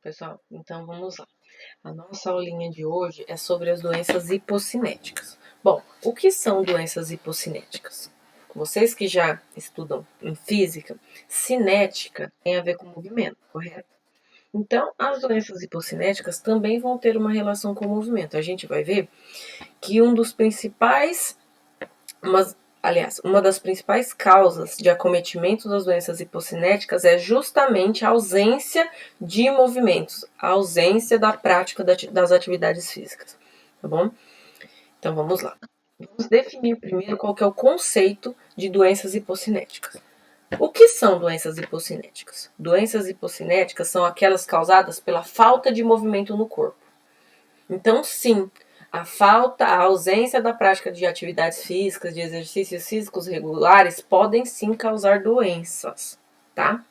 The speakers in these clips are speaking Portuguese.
pessoal, então vamos lá. A nossa aulinha de hoje é sobre as doenças hipocinéticas. Bom, o que são doenças hipocinéticas? Vocês que já estudam em física, cinética tem a ver com movimento, correto? Então, as doenças hipocinéticas também vão ter uma relação com o movimento. A gente vai ver que uma das principais causas de acometimento das doenças hipocinéticas é justamente a ausência de movimentos, a ausência da prática das atividades físicas, tá bom? Então vamos lá. Vamos definir primeiro qual que é o conceito de doenças hipocinéticas. O que são doenças hipocinéticas? Doenças hipocinéticas são aquelas causadas pela falta de movimento no corpo. Então, sim, a ausência da prática de atividades físicas, de exercícios físicos regulares, podem sim causar doenças, tá?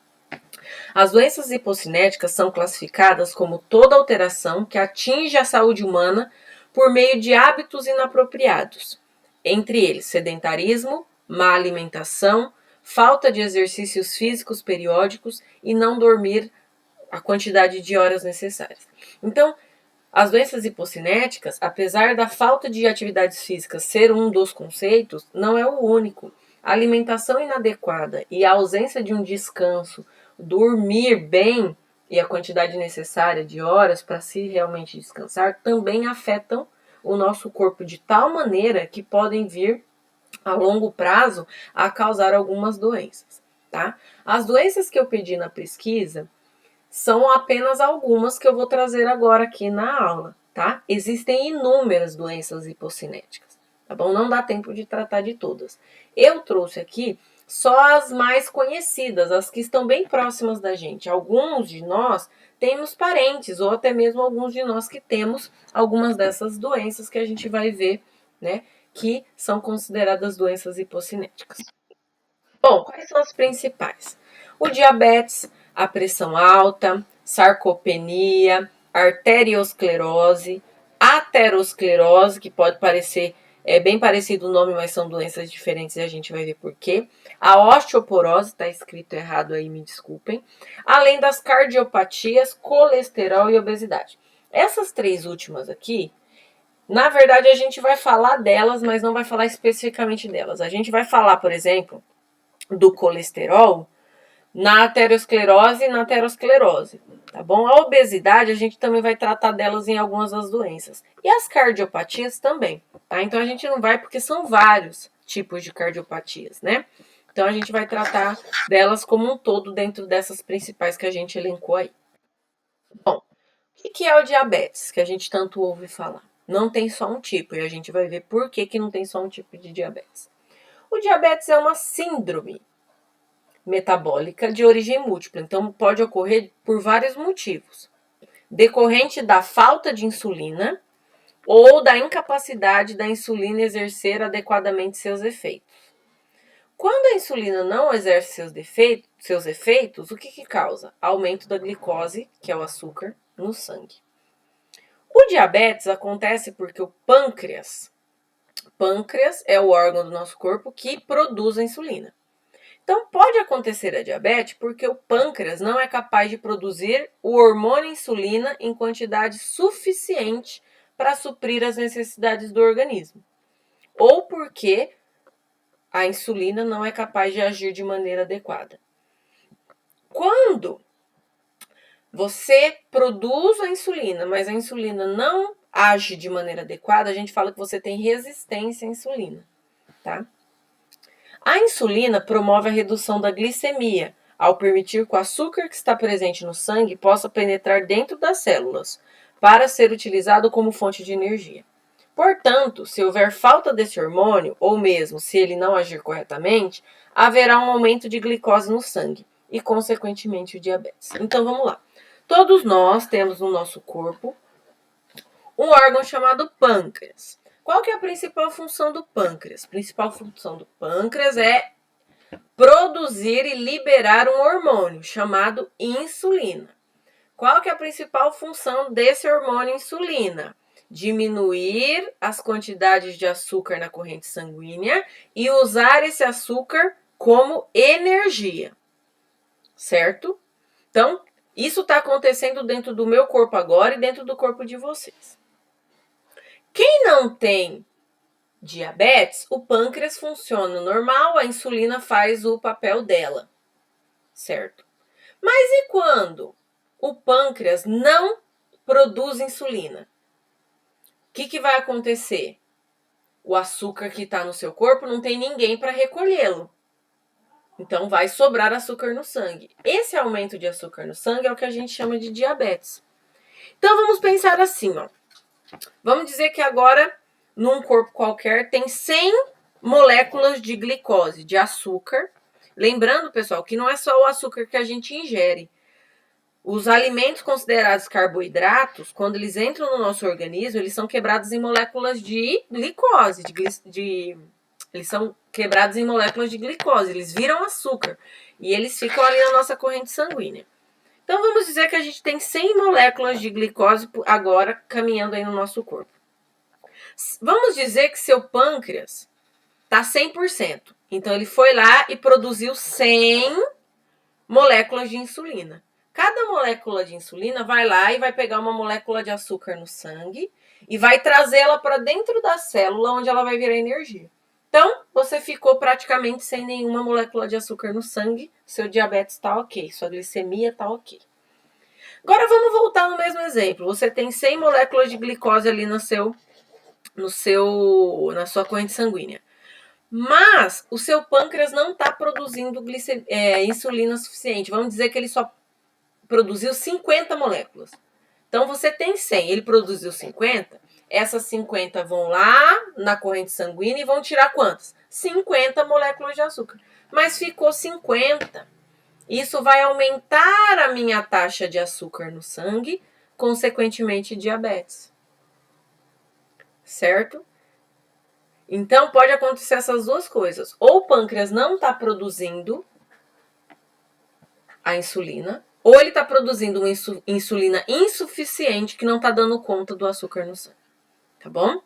As doenças hipocinéticas são classificadas como toda alteração que atinge a saúde humana por meio de hábitos inapropriados, entre eles sedentarismo, má alimentação, falta de exercícios físicos periódicos e não dormir a quantidade de horas necessárias. Então, as doenças hipocinéticas, apesar da falta de atividades físicas ser um dos conceitos, não é o único. A alimentação inadequada e a ausência de um descanso, dormir bem e a quantidade necessária de horas para se realmente descansar também afetam o nosso corpo de tal maneira que podem vir a longo prazo a causar algumas doenças, tá? As doenças que eu pedi na pesquisa são apenas algumas que eu vou trazer agora aqui na aula, tá? Existem inúmeras doenças hipocinéticas, tá bom? Não dá tempo de tratar de todas. Eu trouxe aqui só as mais conhecidas, as que estão bem próximas da gente. Alguns de nós temos parentes, ou até mesmo alguns de nós que temos algumas dessas doenças que a gente vai ver, né? Que são consideradas doenças hipocinéticas. Bom, quais são as principais? O diabetes, a pressão alta, sarcopenia, arteriosclerose, aterosclerose, que pode parecer bem parecido o nome, mas são doenças diferentes e a gente vai ver por quê. A osteoporose, está escrito errado aí, me desculpem. Além das cardiopatias, colesterol e obesidade. Essas três últimas aqui, na verdade, a gente vai falar delas, mas não vai falar especificamente delas. A gente vai falar, por exemplo, do colesterol na aterosclerose e na aterosclerose, tá bom? A obesidade, a gente também vai tratar delas em algumas das doenças. E as cardiopatias também, tá? Então, a gente não vai porque são vários tipos de cardiopatias, né? Então, a gente vai tratar delas como um todo dentro dessas principais que a gente elencou aí. Bom, o que é o diabetes, que a gente tanto ouve falar? Não tem só um tipo, e a gente vai ver por que não tem só um tipo de diabetes. O diabetes é uma síndrome metabólica de origem múltipla, então pode ocorrer por vários motivos. Decorrente da falta de insulina ou da incapacidade da insulina exercer adequadamente seus efeitos. Quando a insulina não exerce seus efeitos, o que causa? Aumento da glicose, que é o açúcar, no sangue. O diabetes acontece porque o pâncreas é o órgão do nosso corpo que produz a insulina. Então, pode acontecer a diabetes porque o pâncreas não é capaz de produzir o hormônio insulina em quantidade suficiente para suprir as necessidades do organismo. Ou porque a insulina não é capaz de agir de maneira adequada. Quando você produz a insulina, mas a insulina não age de maneira adequada, a gente fala que você tem resistência à insulina, tá? A insulina promove a redução da glicemia, ao permitir que o açúcar que está presente no sangue possa penetrar dentro das células, para ser utilizado como fonte de energia. Portanto, se houver falta desse hormônio, ou mesmo se ele não agir corretamente, haverá um aumento de glicose no sangue e, consequentemente, o diabetes. Então, vamos lá. Todos nós temos no nosso corpo um órgão chamado pâncreas. Qual que é a principal função do pâncreas? A principal função do pâncreas é produzir e liberar um hormônio chamado insulina. Qual que é a principal função desse hormônio insulina? Diminuir as quantidades de açúcar na corrente sanguínea e usar esse açúcar como energia, certo? Então, Isso está acontecendo dentro do meu corpo agora e dentro do corpo de vocês. Quem não tem diabetes, o pâncreas funciona normal, a insulina faz o papel dela, certo? Mas e quando o pâncreas não produz insulina? O que vai acontecer? O açúcar que está no seu corpo não tem ninguém para recolhê-lo. Então vai sobrar açúcar no sangue. Esse aumento de açúcar no sangue é o que a gente chama de diabetes. Então vamos pensar assim, ó. Vamos dizer que agora, num corpo qualquer, tem 100 moléculas de glicose, de açúcar. Lembrando, pessoal, que não é só o açúcar que a gente ingere. Os alimentos considerados carboidratos, quando eles entram no nosso organismo, eles são quebrados em moléculas de glicose, eles são quebrados em moléculas de glicose, eles viram açúcar e eles ficam ali na nossa corrente sanguínea. Então vamos dizer que a gente tem 100 moléculas de glicose agora caminhando aí no nosso corpo. Vamos dizer que seu pâncreas está 100%. Então ele foi lá e produziu 100 moléculas de insulina. Cada molécula de insulina vai lá e vai pegar uma molécula de açúcar no sangue e vai trazê-la para dentro da célula, onde ela vai virar energia. Então, você ficou praticamente sem nenhuma molécula de açúcar no sangue, seu diabetes está ok, sua glicemia está ok. Agora vamos voltar no mesmo exemplo. Você tem 100 moléculas de glicose ali na sua corrente sanguínea. Mas o seu pâncreas não está produzindo insulina suficiente. Vamos dizer que ele só produziu 50 moléculas. Então você tem 100, ele produziu 50. Essas 50 vão lá na corrente sanguínea e vão tirar quantas? 50 moléculas de açúcar. Mas ficou 50. Isso vai aumentar a minha taxa de açúcar no sangue, consequentemente diabetes. Certo? Então pode acontecer essas duas coisas. Ou o pâncreas não está produzindo a insulina, ou ele está produzindo uma insulina insuficiente que não está dando conta do açúcar no sangue. Tá bom?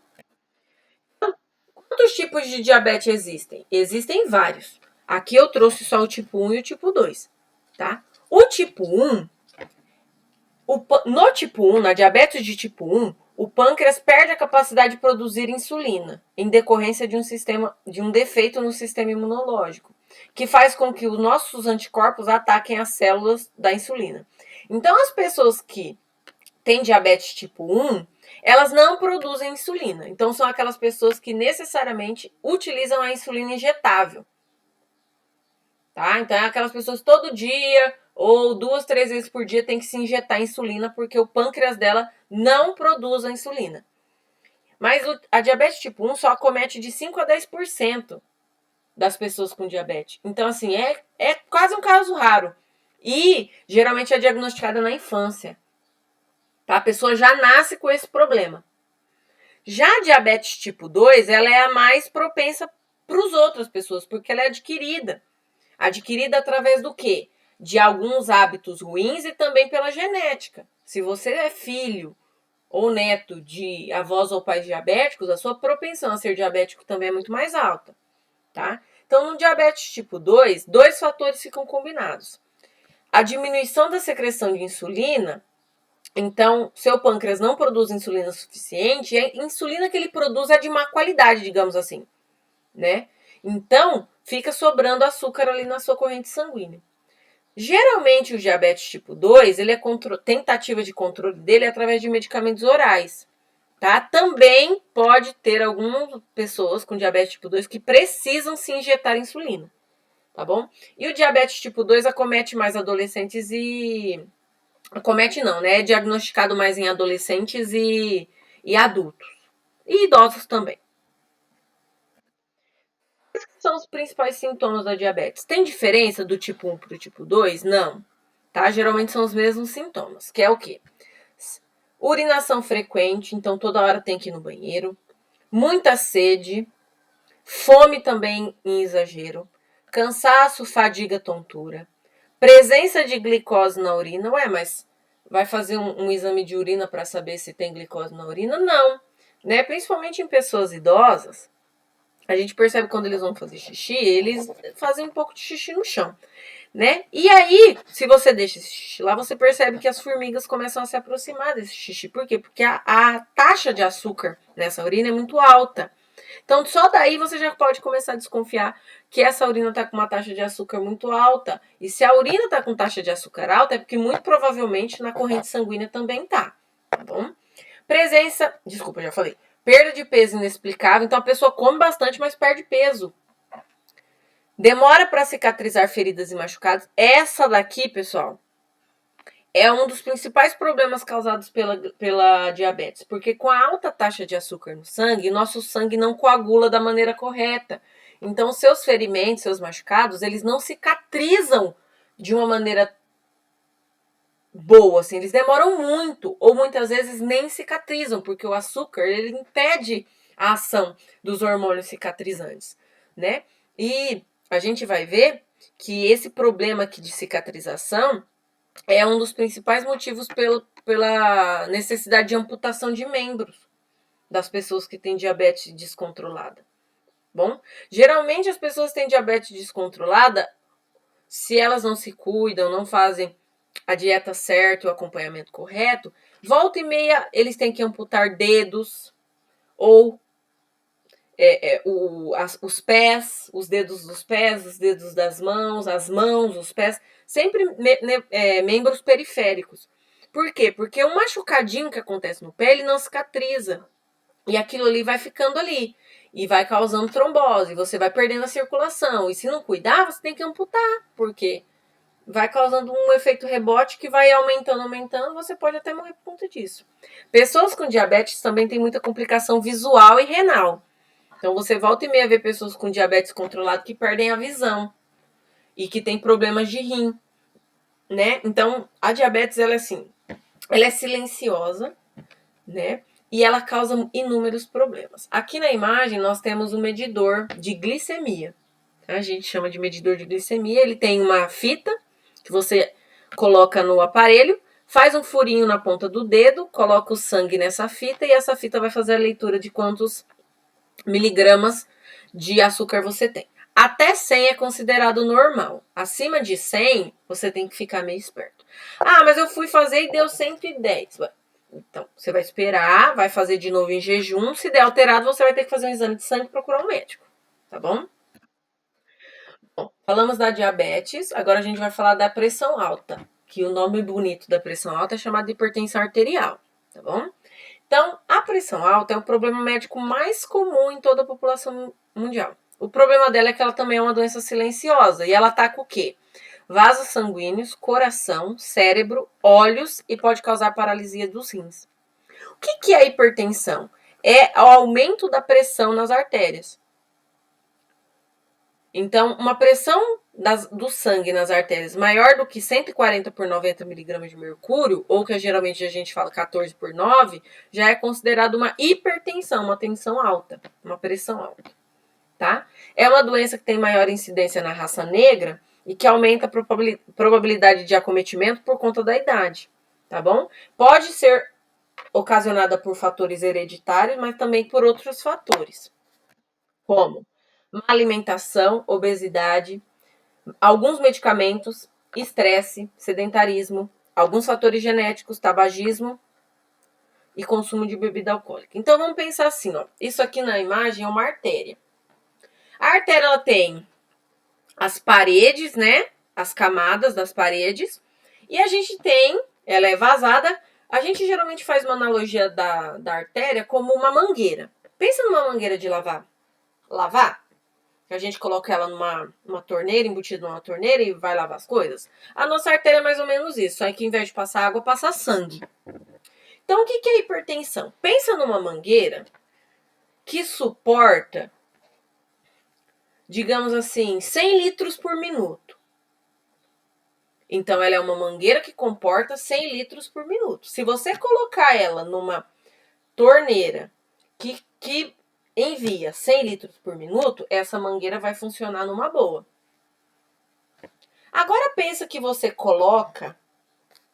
Quantos tipos de diabetes existem? Existem vários. Aqui eu trouxe só o tipo 1 e o tipo 2, tá? O tipo 1, no tipo 1, na diabetes de tipo 1, o pâncreas perde a capacidade de produzir insulina em decorrência de um defeito no sistema imunológico, que faz com que os nossos anticorpos ataquem as células da insulina. Então, as pessoas que têm diabetes tipo 1, elas não produzem insulina. Então, são aquelas pessoas que necessariamente utilizam a insulina injetável. Tá? Então, é aquelas pessoas todo dia ou 2, 3 vezes por dia tem que se injetar insulina porque o pâncreas dela não produz a insulina. Mas a diabetes tipo 1 só acomete de 5 a 10% das pessoas com diabetes. Então, assim, é quase um caso raro. E, geralmente, é diagnosticada na infância. Tá? A pessoa já nasce com esse problema. Já a diabetes tipo 2, ela é a mais propensa para as outras pessoas, porque ela é adquirida. Adquirida através do quê? De alguns hábitos ruins e também pela genética. Se você é filho ou neto de avós ou pais diabéticos, a sua propensão a ser diabético também é muito mais alta, tá? Então, no diabetes tipo 2, dois fatores ficam combinados. A diminuição da secreção de insulina, então, seu pâncreas não produz insulina suficiente, e a insulina que ele produz é de má qualidade, digamos assim, né? Então, fica sobrando açúcar ali na sua corrente sanguínea. Geralmente, o diabetes tipo 2, ele tentativa de controle dele é através de medicamentos orais, tá? Também pode ter algumas pessoas com diabetes tipo 2 que precisam se injetar insulina, tá bom? E o diabetes tipo 2 acomete mais adolescentes e... Acomete não, né? É diagnosticado mais em adolescentes e adultos. E idosos também. Quais são os principais sintomas da diabetes? Tem diferença do tipo 1 para o tipo 2? Não. Tá? Geralmente são os mesmos sintomas, que é o quê? Urinação frequente, então toda hora tem que ir no banheiro. Muita sede. Fome também em exagero. Cansaço, fadiga, tontura. Presença de glicose na urina. Ué, mas vai fazer um exame de urina para saber se tem glicose na urina? Não. Né? Principalmente em pessoas idosas, A gente percebe quando eles vão fazer xixi, eles fazem um pouco de xixi no chão, né? E aí, se você deixa esse xixi lá, você percebe que as formigas começam a se aproximar desse xixi. Por quê? Porque a taxa de açúcar nessa urina é muito alta. Então, só daí você já pode começar a desconfiar que essa urina está com uma taxa de açúcar muito alta. E se a urina está com taxa de açúcar alta, é porque muito provavelmente na corrente sanguínea também tá bom? Presença, desculpa, já falei. Perda de peso inexplicável, então a pessoa come bastante, mas perde peso. Demora para cicatrizar feridas e machucados. Essa daqui, pessoal, é um dos principais problemas causados pela diabetes, porque com a alta taxa de açúcar no sangue, nosso sangue não coagula da maneira correta. Então, seus ferimentos, seus machucados, eles não cicatrizam de uma maneira boa, assim, eles demoram muito, ou muitas vezes nem cicatrizam, porque o açúcar, ele impede a ação dos hormônios cicatrizantes, né? E a gente vai ver que esse problema aqui de cicatrização é um dos principais motivos pela necessidade de amputação de membros das pessoas que têm diabetes descontrolada. Bom, geralmente as pessoas que têm diabetes descontrolada, se elas não se cuidam, não fazem a dieta certa, o acompanhamento correto, volta e meia eles têm que amputar dedos ou os pés, os dedos dos pés, os dedos das mãos, as mãos, os pés, sempre membros periféricos. Por quê? Porque o machucadinho que acontece no pé, ele não cicatriza. E aquilo ali vai ficando ali. E vai causando trombose. Você vai perdendo a circulação. E se não cuidar, você tem que amputar. Por quê? Vai causando um efeito rebote que vai aumentando, você pode até morrer por conta disso. Pessoas com diabetes também têm muita complicação visual e renal. Então, você volta e meia ver pessoas com diabetes controlado que perdem a visão e que tem problemas de rim, né? Então, a diabetes, ela é assim, ela é silenciosa, né? E ela causa inúmeros problemas. Aqui na imagem, nós temos um medidor de glicemia. A gente chama de medidor de glicemia. Ele tem uma fita que você coloca no aparelho, faz um furinho na ponta do dedo, coloca o sangue nessa fita e essa fita vai fazer a leitura de quantos miligramas de açúcar você tem. Até 100 é considerado normal. Acima de 100, você tem que ficar meio esperto. Ah, mas eu fui fazer e deu 110. Então, você vai esperar, vai fazer de novo em jejum. Se der alterado, você vai ter que fazer um exame de sangue e procurar um médico. Tá bom? Bom, falamos da diabetes, agora a gente vai falar da pressão alta, que o nome bonito da pressão alta é chamado de hipertensão arterial, tá bom? Então, a pressão alta é o problema médico mais comum em toda a população mundial. O problema dela é que ela também é uma doença silenciosa e ela ataca o quê? Vasos sanguíneos, coração, cérebro, olhos e pode causar paralisia dos rins. O que é a hipertensão? É o aumento da pressão nas artérias. Então, uma pressão do sangue nas artérias maior do que 140 por 90 miligramas de mercúrio, ou que geralmente a gente fala 14 por 9, já é considerado uma hipertensão, uma tensão alta, uma pressão alta, tá? É uma doença que tem maior incidência na raça negra e que aumenta a probabilidade de acometimento por conta da idade, tá bom? Pode ser ocasionada por fatores hereditários, mas também por outros fatores, como má alimentação, obesidade, alguns medicamentos, estresse, sedentarismo, alguns fatores genéticos, tabagismo e consumo de bebida alcoólica. Então vamos pensar assim, ó. Isso aqui na imagem é uma artéria. A artéria ela tem as paredes, né? As camadas das paredes. E a gente tem, ela é vazada. A gente geralmente faz uma analogia da artéria como uma mangueira. Pensa numa mangueira de lavar. Lavar? Que a gente coloca ela numa torneira, embutida numa torneira e vai lavar as coisas. A nossa artéria é mais ou menos isso, só que ao invés de passar água, passa sangue. Então, o que é hipertensão? Pensa numa mangueira que suporta, digamos assim, 100 litros por minuto. Então, ela é uma mangueira que comporta 100 litros por minuto. Se você colocar ela numa torneira que envia 100 litros por minuto, essa mangueira vai funcionar numa boa. Agora pensa que você coloca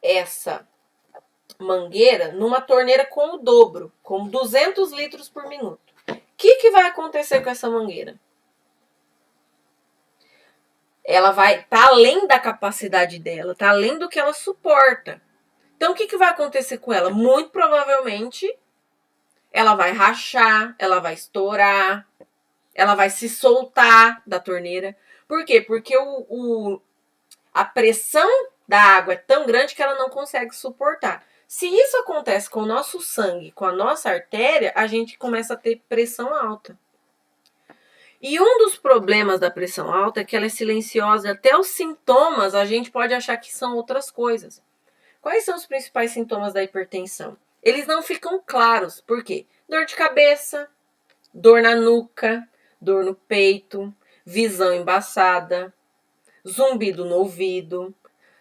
essa mangueira numa torneira com o dobro, com 200 litros por minuto. O que vai acontecer com essa mangueira? Ela vai estar além da capacidade dela, está além do que ela suporta. Então, o que vai acontecer com ela? Muito provavelmente, ela vai rachar, ela vai estourar, ela vai se soltar da torneira. Por quê? Porque a pressão da água é tão grande que ela não consegue suportar. Se isso acontece com o nosso sangue, com a nossa artéria, a gente começa a ter pressão alta. E um dos problemas da pressão alta é que ela é silenciosa. Até os sintomas a gente pode achar que são outras coisas. Quais são os principais sintomas da hipertensão? Eles não ficam claros. Por quê? Dor de cabeça, dor na nuca, dor no peito, visão embaçada, zumbido no ouvido,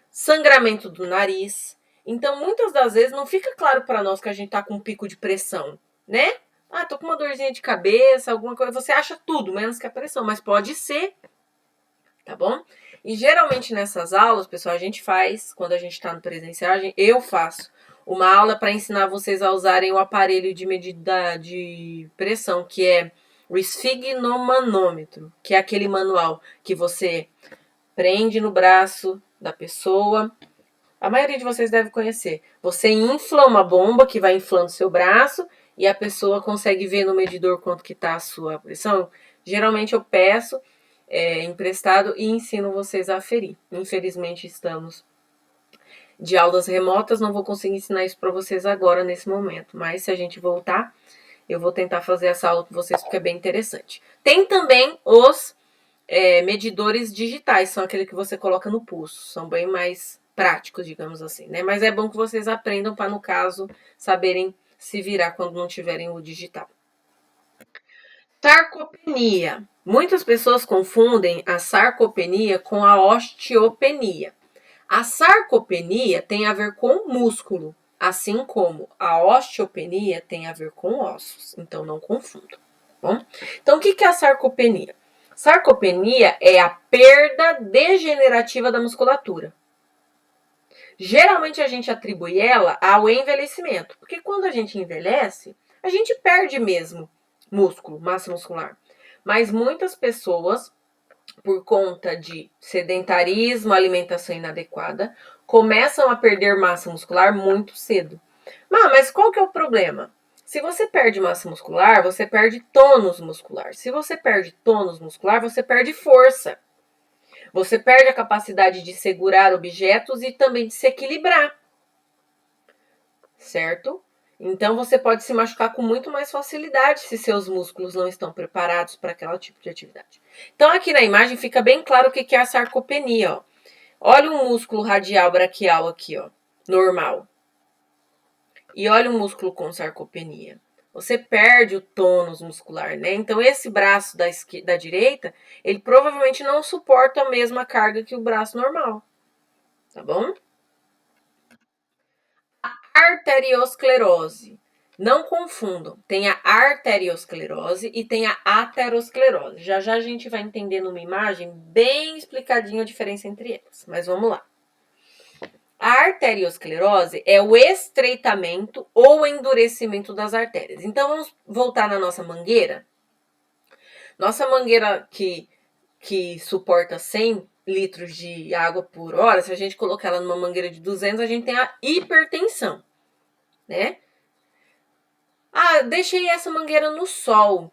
sangramento do nariz. Então, muitas das vezes não fica claro para nós que a gente tá com um pico de pressão, né? Ah, tô com uma dorzinha de cabeça, alguma coisa. Você acha tudo, menos que a pressão, mas pode ser, tá bom? E geralmente nessas aulas, pessoal, a gente faz, quando a gente tá no presencial, eu faço uma aula para ensinar vocês a usarem o aparelho de medida de pressão, que é o esfigmomanômetro, que é aquele manual que você prende no braço da pessoa. A maioria de vocês deve conhecer. Você infla uma bomba que vai inflando seu braço e a pessoa consegue ver no medidor quanto que tá a sua pressão. Geralmente eu peço emprestado e ensino vocês a aferir. Infelizmente estamos de aulas remotas, não vou conseguir ensinar isso para vocês agora nesse momento, mas se a gente voltar, eu vou tentar fazer essa aula com vocês porque é bem interessante. Tem também os medidores digitais, são aquele que você coloca no pulso, são bem mais práticos, digamos assim, né? Mas é bom que vocês aprendam para, no caso, saberem se virar quando não tiverem o digital. Sarcopenia. Muitas pessoas confundem a sarcopenia com a osteopenia. A sarcopenia tem a ver com músculo, assim como a osteopenia tem a ver com ossos. Então não confundam, bom? Então o que é a sarcopenia? Sarcopenia é a perda degenerativa da musculatura. Geralmente a gente atribui ela ao envelhecimento, porque quando a gente envelhece, a gente perde mesmo músculo, massa muscular. Mas muitas pessoas, por conta de sedentarismo, alimentação inadequada, começam a perder massa muscular muito cedo. Mas qual que é o problema? Se você perde massa muscular, você perde tônus muscular. Se você perde tônus muscular, você perde força. Você perde a capacidade de segurar objetos e também de se equilibrar. Certo? Então você pode se machucar com muito mais facilidade se seus músculos não estão preparados para aquele tipo de atividade. Então aqui na imagem fica bem claro o que é a sarcopenia, ó. Olha um músculo radial braquial aqui, ó, normal. E olha um músculo com sarcopenia. Você perde o tônus muscular, né? Então esse braço da direita, ele provavelmente não suporta a mesma carga que o braço normal. Tá bom? Arteriosclerose. Não confundam. Tem a arteriosclerose e tem a aterosclerose. Já já a gente vai entender numa imagem bem explicadinho a diferença entre elas. Mas vamos lá. A arteriosclerose é o estreitamento ou endurecimento das artérias. Então vamos voltar na nossa mangueira. Nossa mangueira que suporta 100 litros de água por hora, se a gente colocar ela numa mangueira de 200, a gente tem a hipertensão, né? Ah, deixei essa mangueira no sol.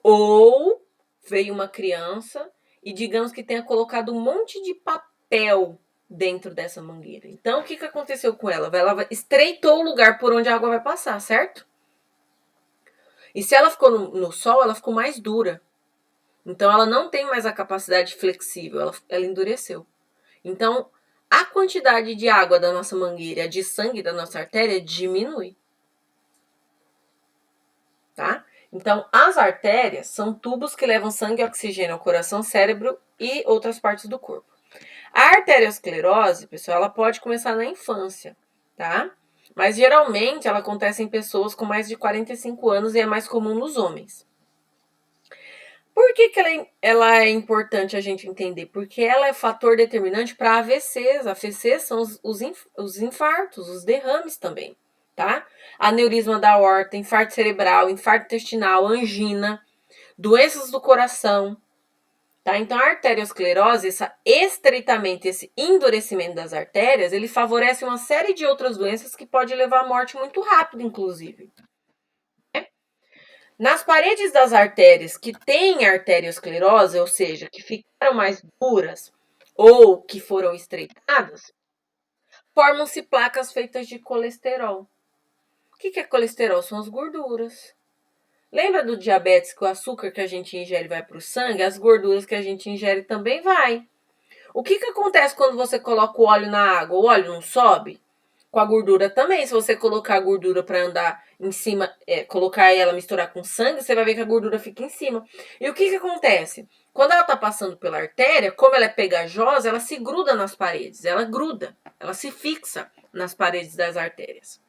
Ou veio uma criança e digamos que tenha colocado um monte de papel dentro dessa mangueira. Então, o que aconteceu com ela? Ela estreitou o lugar por onde a água vai passar, certo? E se ela ficou no sol, ela ficou mais dura. Então, ela não tem mais a capacidade flexível, ela endureceu. Então, a quantidade de água da nossa mangueira, de sangue da nossa artéria, diminui. Tá? Então, as artérias são tubos que levam sangue e oxigênio ao coração, cérebro e outras partes do corpo. A arteriosclerose, pessoal, ela pode começar na infância, tá? Mas geralmente ela acontece em pessoas com mais de 45 anos e é mais comum nos homens. Por que ela é importante a gente entender? Porque ela é fator determinante para AVCs. AVCs são os infartos, os derrames também, tá? Aneurisma da aorta, infarto cerebral, infarto intestinal, angina, doenças do coração, tá? Então, a arteriosclerose, esse estreitamento, esse endurecimento das artérias, ele favorece uma série de outras doenças que pode levar à morte muito rápido, inclusive. Nas paredes das artérias que têm arteriosclerose, ou seja, que ficaram mais duras ou que foram estreitadas, formam-se placas feitas de colesterol. O que é colesterol? São as gorduras. Lembra do diabetes, que o açúcar que a gente ingere vai para o sangue? As gorduras que a gente ingere também vai. O que acontece quando você coloca o óleo na água? O óleo não sobe? Com a gordura também. Se você colocar a gordura para andar em cima, colocar ela, misturar com sangue, você vai ver que a gordura fica em cima. E o que acontece? Quando ela está passando pela artéria, como ela é pegajosa, ela se gruda nas paredes. Ela gruda, ela se fixa nas paredes das artérias.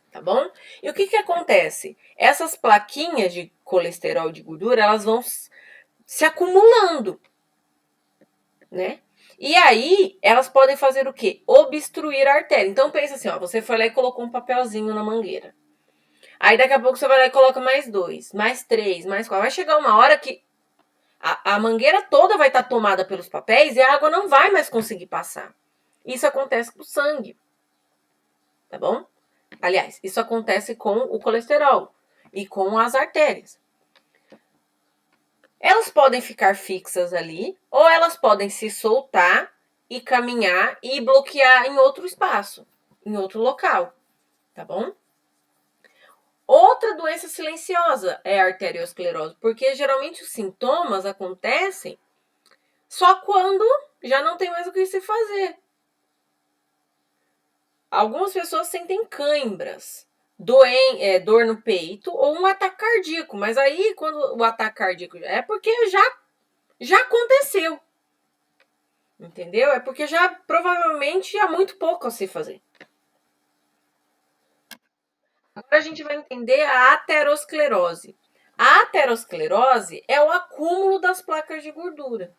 Tá bom? E o que acontece? Essas plaquinhas de colesterol, de gordura, elas vão se acumulando, né? E aí, elas podem fazer o quê? Obstruir a artéria. Então, pensa assim, ó, você foi lá e colocou um papelzinho na mangueira. Aí, daqui a pouco, você vai lá e coloca mais 2, mais 3, mais 4. Vai chegar uma hora que a mangueira toda vai estar tomada pelos papéis e a água não vai mais conseguir passar. Isso acontece com o sangue. Tá bom? Aliás, isso acontece com o colesterol e com as artérias. Elas podem ficar fixas ali, ou elas podem se soltar e caminhar e bloquear em outro espaço, em outro local, tá bom? Outra doença silenciosa é a arteriosclerose, porque geralmente os sintomas acontecem só quando já não tem mais o que se fazer. Algumas pessoas sentem cãibras, dor no peito ou um ataque cardíaco, mas aí quando o ataque cardíaco é porque já aconteceu. Entendeu? É porque já provavelmente há muito pouco a se fazer. Agora a gente vai entender a aterosclerose. A aterosclerose é o acúmulo das placas de gordura,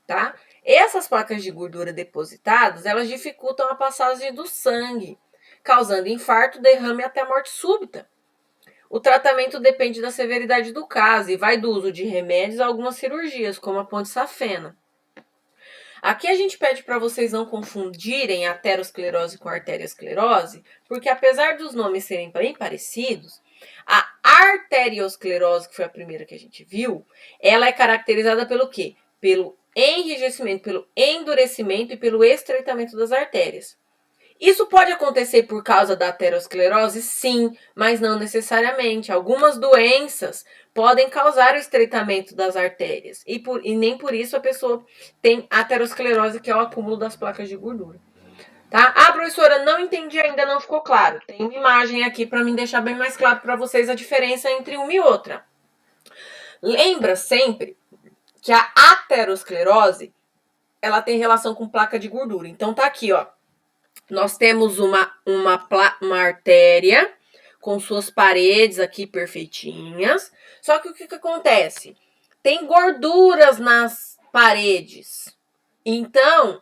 tá? Essas placas de gordura depositadas, elas dificultam a passagem do sangue, causando infarto, derrame e até morte súbita. O tratamento depende da severidade do caso e vai do uso de remédios a algumas cirurgias, como a ponte safena. Aqui a gente pede para vocês não confundirem a aterosclerose com a arteriosclerose, porque apesar dos nomes serem bem parecidos, a arteriosclerose, que foi a primeira que a gente viu, ela é caracterizada pelo quê? Pelo enrijecimento, pelo endurecimento e pelo estreitamento das artérias. Isso pode acontecer por causa da aterosclerose? Sim, mas não necessariamente. Algumas doenças podem causar o estreitamento das artérias e nem por isso a pessoa tem aterosclerose, que é o acúmulo das placas de gordura. Tá? Ah, professora, não entendi ainda, não ficou claro. Tem uma imagem aqui para me deixar bem mais claro para vocês a diferença entre uma e outra. Lembra sempre que a aterosclerose, ela tem relação com placa de gordura. Então tá aqui, ó. Nós temos uma artéria com suas paredes aqui perfeitinhas. Só que o que acontece? Tem gorduras nas paredes. Então,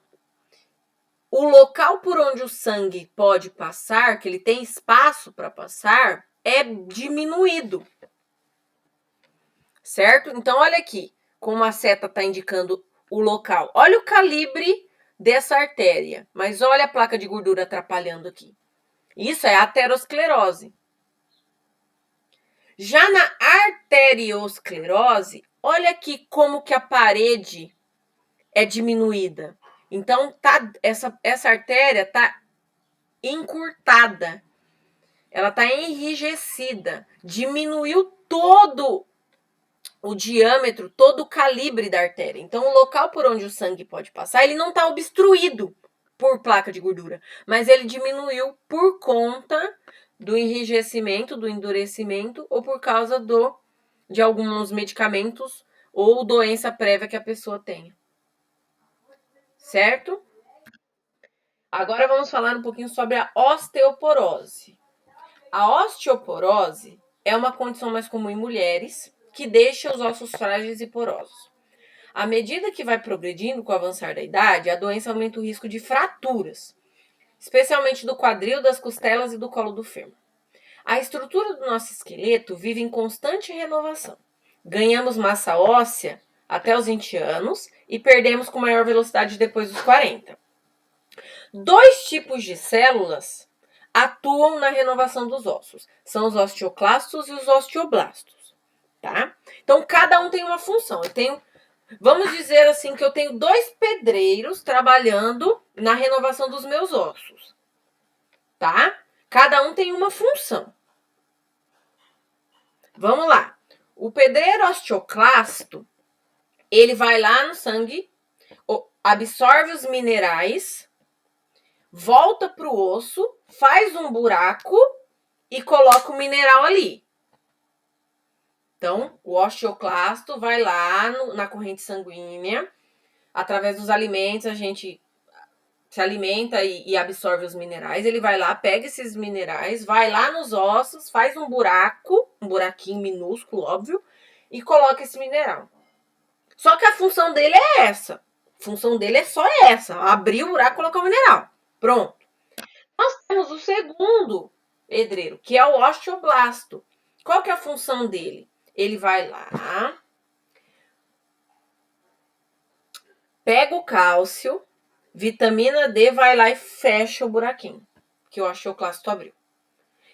o local por onde o sangue pode passar, que ele tem espaço para passar, é diminuído. Certo? Então, olha aqui como a seta está indicando o local. Olha o calibre dessa artéria, mas olha a placa de gordura atrapalhando aqui. Isso é aterosclerose. Já na arteriosclerose, olha aqui como que a parede é diminuída. Então, essa artéria está encurtada. Ela está enrijecida. Diminuiu todo o diâmetro, todo o calibre da artéria. Então, o local por onde o sangue pode passar, ele não está obstruído por placa de gordura, mas ele diminuiu por conta do enrijecimento, do endurecimento, ou por causa de alguns medicamentos ou doença prévia que a pessoa tenha. Certo? Agora vamos falar um pouquinho sobre a osteoporose. A osteoporose é uma condição mais comum em mulheres que deixa os ossos frágeis e porosos. À medida que vai progredindo com o avançar da idade, a doença aumenta o risco de fraturas, especialmente do quadril, das costelas e do colo do fêmur. A estrutura do nosso esqueleto vive em constante renovação. Ganhamos massa óssea até os 20 anos e perdemos com maior velocidade depois dos 40. Dois tipos de células atuam na renovação dos ossos. São os osteoclastos e os osteoblastos, tá? Então, cada um tem uma função. Vamos dizer assim que eu tenho 2 pedreiros trabalhando na renovação dos meus ossos, tá? Cada um tem uma função. Vamos lá. O pedreiro osteoclasto, ele vai lá no sangue, absorve os minerais, volta para o osso, faz um buraco e coloca o mineral ali. Então, o osteoclasto vai lá na corrente sanguínea, através dos alimentos, a gente se alimenta e absorve os minerais, ele vai lá, pega esses minerais, vai lá nos ossos, faz um buraco, um buraquinho minúsculo, óbvio, e coloca esse mineral. Só que a função dele é essa. A função dele é só essa, abrir o buraco e colocar o mineral. Pronto. Nós temos o segundo pedreiro, que é o osteoblasto. Qual que é a função dele? Ele vai lá, pega o cálcio, vitamina D, vai lá e fecha o buraquinho que o osteoclasto abriu.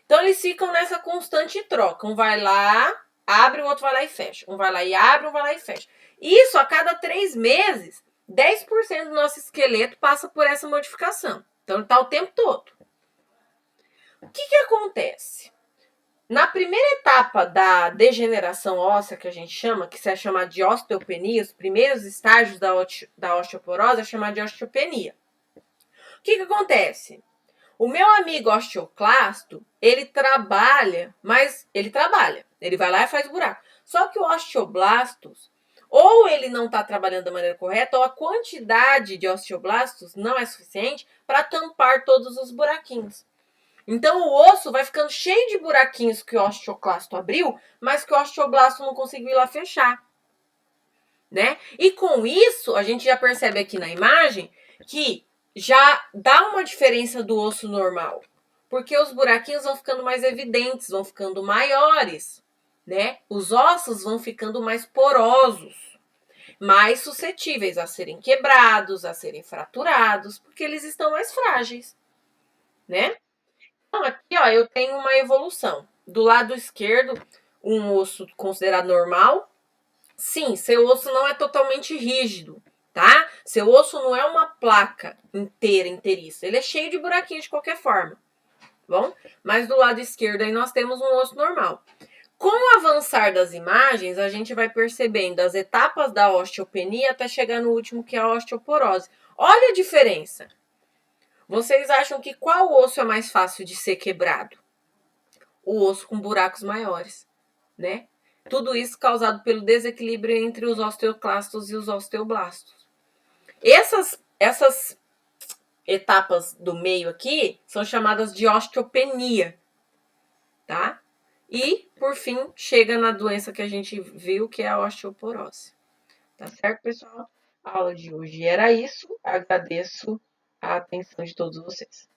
Então, eles ficam nessa constante troca. Um vai lá, abre, o outro vai lá e fecha. Um vai lá e abre, um vai lá e fecha. Isso, a cada 3 meses, 10% do nosso esqueleto passa por essa modificação. Então, ele está o tempo todo. O que acontece? Na primeira etapa da degeneração óssea, que a gente chama, que se é chamada de osteopenia, os primeiros estágios da osteoporose é chamada de osteopenia. O que acontece? O meu amigo osteoclasto, ele trabalha, ele vai lá e faz buraco. Só que o osteoblastos, ou ele não está trabalhando da maneira correta, ou a quantidade de osteoblastos não é suficiente para tampar todos os buraquinhos. Então, o osso vai ficando cheio de buraquinhos que o osteoclasto abriu, mas que o osteoblasto não conseguiu ir lá fechar, né? E com isso, a gente já percebe aqui na imagem que já dá uma diferença do osso normal, porque os buraquinhos vão ficando mais evidentes, vão ficando maiores, né? Os ossos vão ficando mais porosos, mais suscetíveis a serem quebrados, a serem fraturados, porque eles estão mais frágeis, né? Então, aqui, ó, eu tenho uma evolução. Do lado esquerdo, um osso considerado normal. Sim, seu osso não é totalmente rígido, tá? Seu osso não é uma placa inteiriça. Ele é cheio de buraquinhos de qualquer forma, bom? Mas do lado esquerdo aí nós temos um osso normal. Com o avançar das imagens, a gente vai percebendo as etapas da osteopenia até chegar no último, que é a osteoporose. Olha a diferença. Vocês acham que qual osso é mais fácil de ser quebrado? O osso com buracos maiores, né? Tudo isso causado pelo desequilíbrio entre os osteoclastos e os osteoblastos. Essas etapas do meio aqui são chamadas de osteopenia, tá? E, por fim, chega na doença que a gente viu, que é a osteoporose. Tá certo, pessoal? A aula de hoje era isso. Agradeço a atenção de todos vocês.